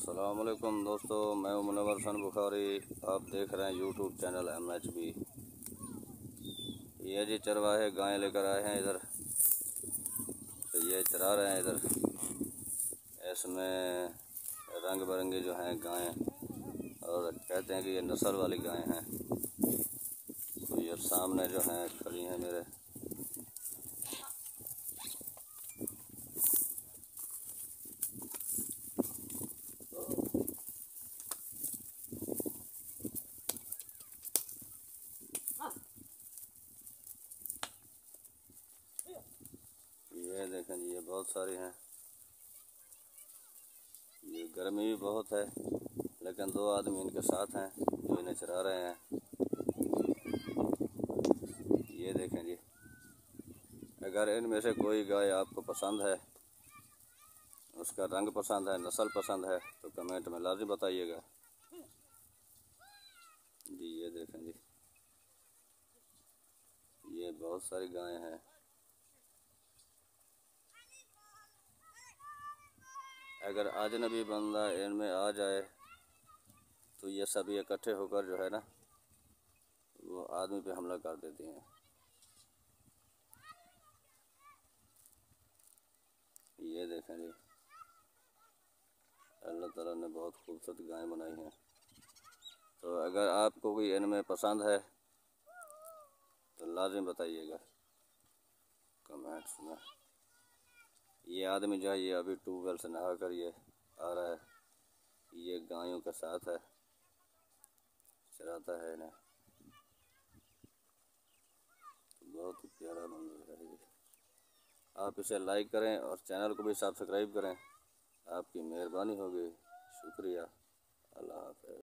अस्सलामुअलैकुम दोस्तों, मैं हूं मुनव्वर हसन बुखारी। आप देख रहे हैं यूट्यूब चैनल MHB। ये जी चरवाहे गाय लेकर आए हैं इधर, तो ये चरा रहे हैं इधर। इसमें रंग बिरंगी जो हैं गाय, और कहते हैं कि ये नस्ल वाली गाय हैं। तो ये सामने जो हैं खड़ी हैं मेरे। ये देखें जी, ये बहुत सारी हैं। ये गर्मी भी बहुत है, लेकिन दो आदमी इनके साथ हैं जो इन्हें चरा रहे हैं। ये देखें जी, अगर इनमें से कोई गाय आपको पसंद है, उसका रंग पसंद है, नस्ल पसंद है, तो कमेंट में लाज़िम बताइएगा जी। ये देखें जी, ये बहुत सारी गायें हैं। अगर अजनबी बंदा इनमें आ जाए तो ये सभी इकट्ठे होकर जो है ना, वो आदमी पे हमला कर देती हैं। ये देखें जी, अल्लाह ताला ने बहुत खूबसूरत गाय बनाई हैं। तो अगर आपको कोई इनमें पसंद है तो लाजिम बताइएगा कमेंट्स में। ये आदमी जो है, ये अभी ट्यूबवेल से नहा कर ये आ रहा है। ये गायों के साथ है, चराता है इन्हें। बहुत ही प्यारा मंजर है ये। आप इसे लाइक करें और चैनल को भी सब्सक्राइब करें, आपकी मेहरबानी होगी। शुक्रिया। अल्लाह हाफ़िज़।